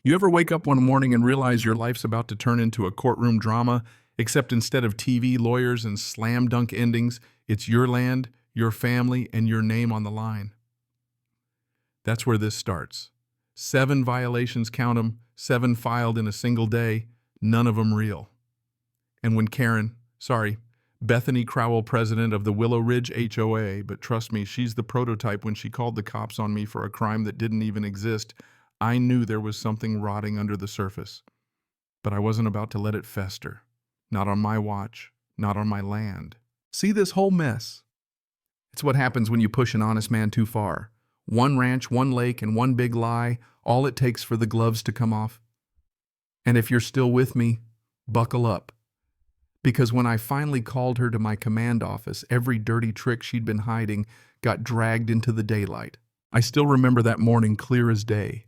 You ever wake up one morning and realize your life's about to turn into a courtroom drama, except instead of TV, lawyers, and slam dunk endings, it's your land, your family, and your name on the line? That's where this starts. 7 violations, count 'em, 7 filed in a single day, none of 'em real. And when Bethany Crowell, president of the Willow Ridge HOA, but trust me, she's the prototype when she called the cops on me for a crime that didn't even exist, I knew there was something rotting under the surface. But I wasn't about to let it fester. Not on my watch, not on my land. See this whole mess? It's what happens when you push an honest man too far. One ranch, one lake, and one big lie, all it takes for the gloves to come off. And if you're still with me, buckle up. Because when I finally called her to my command office, every dirty trick she'd been hiding got dragged into the daylight. I still remember that morning clear as day.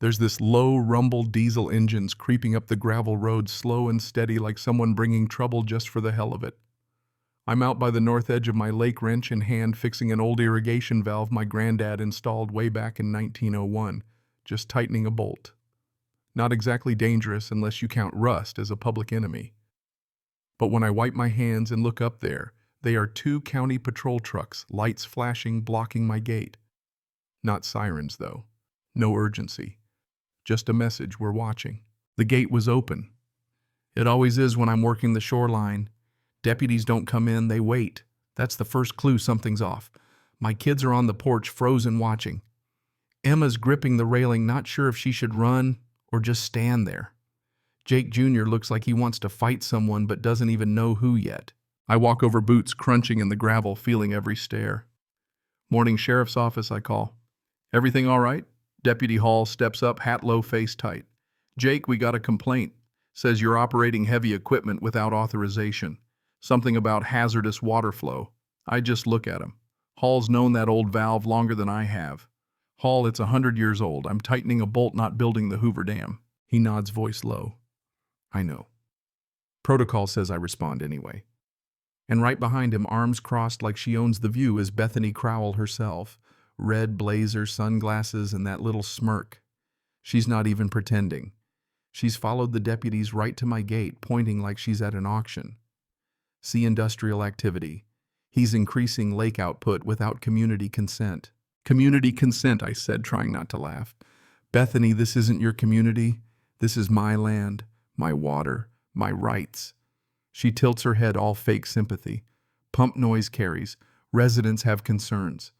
There's this low rumble diesel engines creeping up the gravel road slow and steady like someone bringing trouble just for the hell of it. I'm out by the north edge of my lake, wrench in hand, fixing an old irrigation valve my granddad installed way back in 1901, just tightening a bolt. Not exactly dangerous unless you count rust as a public enemy. But when I wipe my hands and look up there, they are 2 county patrol trucks, lights flashing, blocking my gate. Not sirens, though. No urgency. Just a message, we're watching. The gate was open. It always is when I'm working the shoreline. Deputies don't come in, they wait. That's the first clue something's off. My kids are on the porch, frozen, watching. Emma's gripping the railing, not sure if she should run or just stand there. Jake Jr. looks like he wants to fight someone but doesn't even know who yet. I walk over, boots crunching in the gravel, feeling every stare. Morning sheriff's office, I call. Everything all right? Deputy Hall steps up, hat low, face tight. Jake, we got a complaint. Says you're operating heavy equipment without authorization. Something about hazardous water flow. I just look at him. Hall's known that old valve longer than I have. Hall, it's 100 years old. I'm tightening a bolt, not building the Hoover Dam. He nods, voice low. I know. Protocol says I respond anyway. And right behind him, arms crossed like she owns the view, is Bethany Crowell herself. Red blazer, sunglasses, and that little smirk. She's not even pretending. She's followed the deputies right to my gate, pointing like she's at an auction. See industrial activity. He's increasing lake output without community consent. Community consent, I said, trying not to laugh. Bethany, this isn't your community. This is my land, my water, my rights. She tilts her head, all fake sympathy. Pump noise carries. Residents have concerns.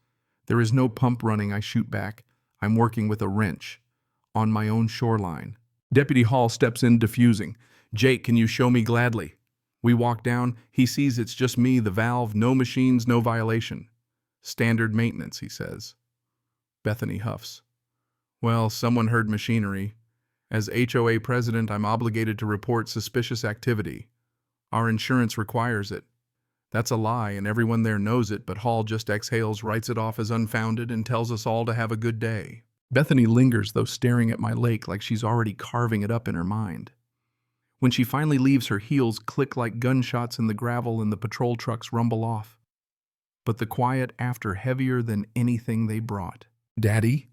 There is no pump running, I shoot back. I'm working with a wrench. On my own shoreline. Deputy Hall steps in, diffusing. Jake, can you show me gladly? We walk down. He sees it's just me, the valve, no machines, no violation. Standard maintenance, he says. Bethany huffs. Well, someone heard machinery. As HOA president, I'm obligated to report suspicious activity. Our insurance requires it. That's a lie, and everyone there knows it, but Hall just exhales, writes it off as unfounded, and tells us all to have a good day. Bethany lingers, though, staring at my lake like she's already carving it up in her mind. When she finally leaves, her heels click like gunshots in the gravel and the patrol trucks rumble off. But the quiet after heavier than anything they brought. Daddy?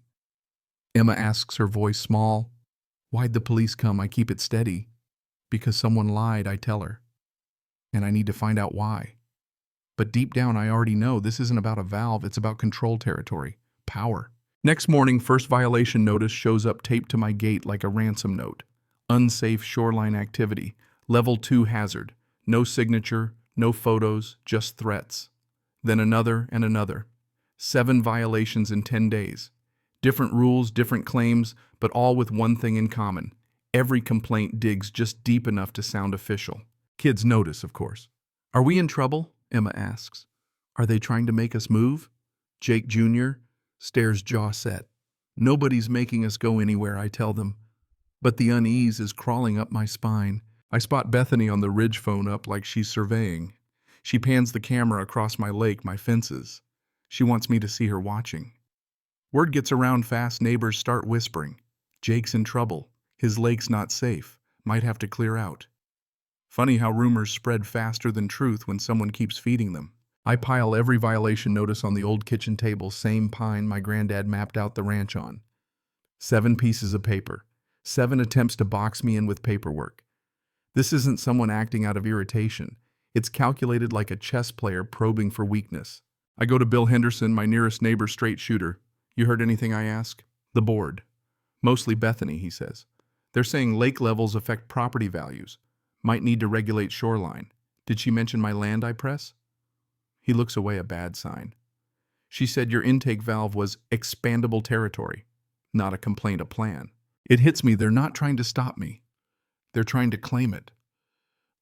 Emma asks, her voice small. Why'd the police come? I keep it steady. Because someone lied, I tell her. And I need to find out why. But deep down, I already know this isn't about a valve, it's about control territory, power. Next morning, first violation notice shows up taped to my gate like a ransom note. Unsafe shoreline activity, level 2 hazard, no signature, no photos, just threats. Then another and another. 7 violations in 10 days. Different rules, different claims, but all with one thing in common. Every complaint digs just deep enough to sound official. Kids notice, of course. Are we in trouble? Emma asks. Are they trying to make us move? Jake Jr. stares, jaw set. Nobody's making us go anywhere, I tell them. But the unease is crawling up my spine. I spot Bethany on the ridge phone up like she's surveying. She pans the camera across my lake, my fences. She wants me to see her watching. Word gets around fast, neighbors start whispering. Jake's in trouble. His lake's not safe. Might have to clear out. Funny how rumors spread faster than truth when someone keeps feeding them. I pile every violation notice on the old kitchen table, same pine my granddad mapped out the ranch on. 7 pieces of paper. 7 attempts to box me in with paperwork. This isn't someone acting out of irritation. It's calculated like a chess player probing for weakness. I go to Bill Henderson, my nearest neighbor straight shooter. You heard anything, I ask? The board. Mostly Bethany, he says. They're saying lake levels affect property values. Might need to regulate shoreline. Did she mention my land, I press? He looks away, a bad sign. She said your intake valve was expandable territory, not a complaint, a plan. It hits me, they're not trying to stop me. They're trying to claim it.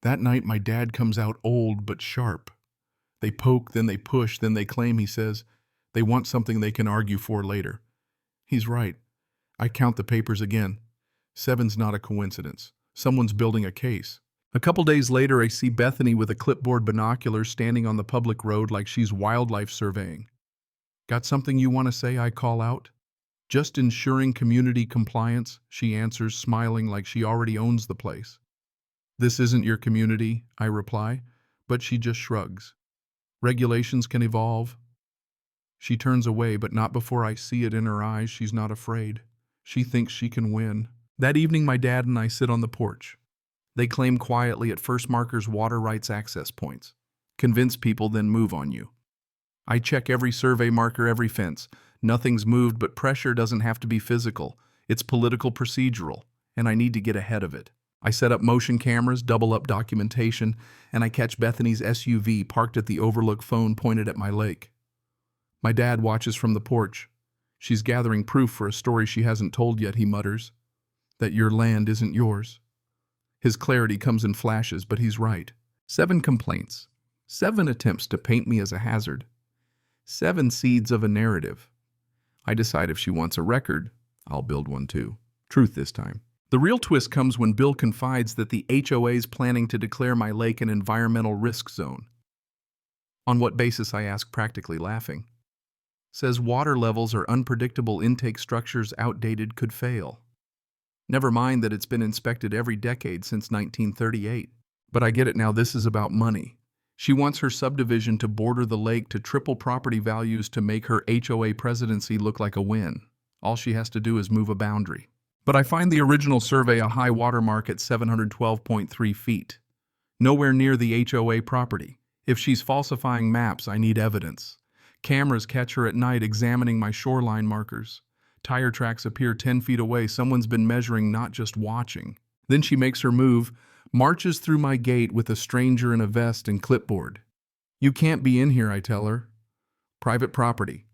That night, my dad comes out old but sharp. They poke, then they push, then they claim, he says. They want something they can argue for later. He's right. I count the papers again. 7's not a coincidence. Someone's building a case. A couple days later, I see Bethany with a clipboard binocular standing on the public road like she's wildlife surveying. Got something you want to say, I call out? Just ensuring community compliance, she answers, smiling like she already owns the place. This isn't your community, I reply, but she just shrugs. Regulations can evolve. She turns away, but not before I see it in her eyes. She's not afraid. She thinks she can win. That evening, my dad and I sit on the porch. They claim quietly at first markers water rights access points. Convince people, then move on you. I check every survey marker, every fence. Nothing's moved, but pressure doesn't have to be physical. It's political procedural, and I need to get ahead of it. I set up motion cameras, double up documentation, and I catch Bethany's SUV parked at the overlook, phone pointed at my lake. My dad watches from the porch. She's gathering proof for a story she hasn't told yet, he mutters. That your land isn't yours. His clarity comes in flashes, but he's right. 7 complaints. 7 attempts to paint me as a hazard. 7 seeds of a narrative. I decide if she wants a record, I'll build one too. Truth this time. The real twist comes when Bill confides that the HOA is planning to declare my lake an environmental risk zone. On what basis, I ask, practically laughing. Says water levels are unpredictable, intake structures outdated, could fail. Never mind that it's been inspected every decade since 1938. But I get it now, this is about money. She wants her subdivision to border the lake to triple property values to make her HOA presidency look like a win. All she has to do is move a boundary. But I find the original survey a high water mark at 712.3 feet. Nowhere near the HOA property. If she's falsifying maps, I need evidence. Cameras catch her at night examining my shoreline markers. Tire tracks appear 10 feet away. Someone's been measuring, not just watching. Then she makes her move, marches through my gate with a stranger in a vest and clipboard. You can't be in here, I tell her. Private property.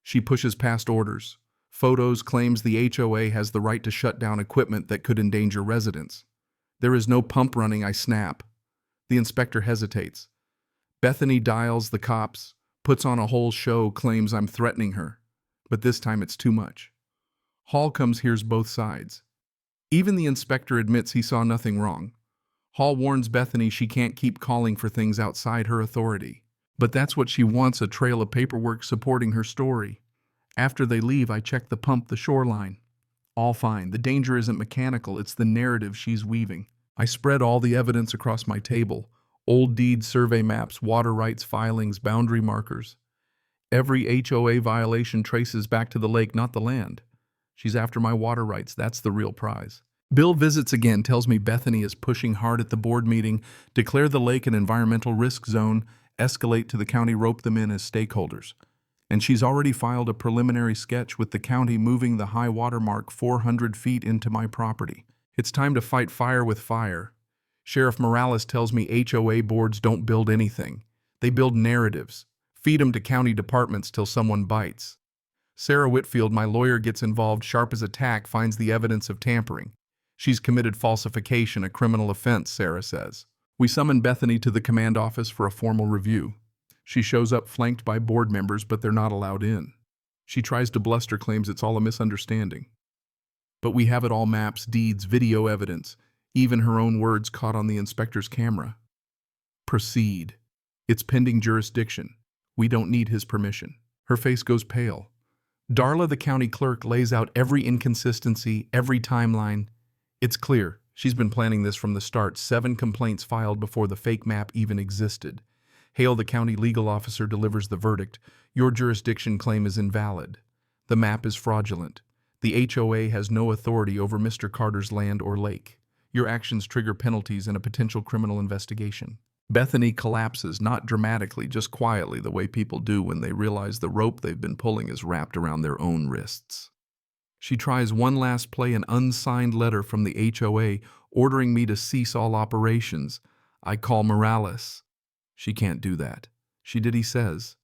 She pushes past orders. Photos, claims the HOA has the right to shut down equipment that could endanger residents. There is no pump running, I snap. The inspector hesitates. Bethany dials the cops, puts on a whole show, claims I'm threatening her. But this time it's too much. Hall comes, hears both sides. Even the inspector admits he saw nothing wrong. Hall warns Bethany she can't keep calling for things outside her authority. But that's what she wants, a trail of paperwork supporting her story. After they leave, I check the pump, the shoreline. All fine. The danger isn't mechanical, it's the narrative she's weaving. I spread all the evidence across my table. Old deeds, survey maps, water rights filings, boundary markers. Every HOA violation traces back to the lake, not the land. She's after my water rights. That's the real prize. Bill visits again, tells me Bethany is pushing hard at the board meeting, declare the lake an environmental risk zone, escalate to the county, rope them in as stakeholders. And she's already filed a preliminary sketch with the county moving the high water mark 400 feet into my property. It's time to fight fire with fire. Sheriff Morales tells me HOA boards don't build anything. They build narratives. Feed them to county departments till someone bites. Sarah Whitfield, my lawyer, gets involved, sharp as a tack, finds the evidence of tampering. She's committed falsification, a criminal offense, Sarah says. We summon Bethany to the command office for a formal review. She shows up flanked by board members, but they're not allowed in. She tries to bluster, claims it's all a misunderstanding. But we have it all: maps, deeds, video evidence, even her own words caught on the inspector's camera. Proceed. It's pending jurisdiction. We don't need his permission. Her face goes pale. Darla, the county clerk, lays out every inconsistency, every timeline. It's clear. She's been planning this from the start. 7 complaints filed before the fake map even existed. Hale, the county legal officer, delivers the verdict. Your jurisdiction claim is invalid. The map is fraudulent. The HOA has no authority over Mr. Carter's land or lake. Your actions trigger penalties and a potential criminal investigation. Bethany collapses, not dramatically, just quietly, the way people do when they realize the rope they've been pulling is wrapped around their own wrists. She tries one last play, an unsigned letter from the HOA ordering me to cease all operations. I call Morales. She can't do that. She did, he says.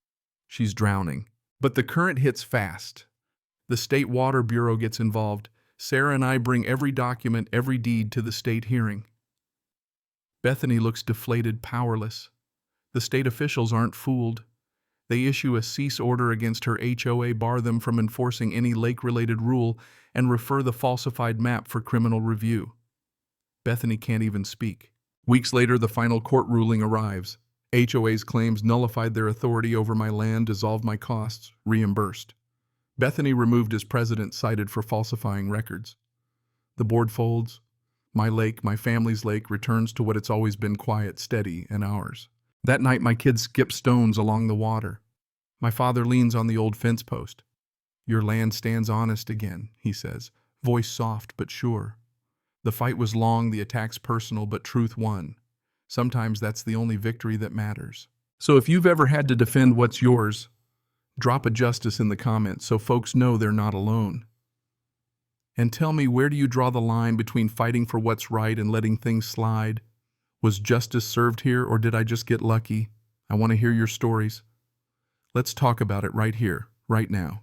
She's drowning. But the current hits fast. The State Water Bureau gets involved. Sarah and I bring every document, every deed to the state hearing. Bethany looks deflated, powerless. The state officials aren't fooled. They issue a cease order against her HOA, bar them from enforcing any lake-related rule, and refer the falsified map for criminal review. Bethany can't even speak. Weeks later, the final court ruling arrives. HOA's claims nullified their authority over my land, dissolved my costs, reimbursed. Bethany, removed as president, cited for falsifying records. The board folds. My lake, my family's lake, returns to what it's always been: quiet, steady, and ours. That night, my kids skip stones along the water. My father leans on the old fence post. Your land stands honest again, he says, voice soft but sure. The fight was long, the attacks personal, but truth won. Sometimes that's the only victory that matters. So if you've ever had to defend what's yours, drop a justice in the comments so folks know they're not alone. And tell me, where do you draw the line between fighting for what's right and letting things slide? Was justice served here, or did I just get lucky? I want to hear your stories. Let's talk about it right here, right now.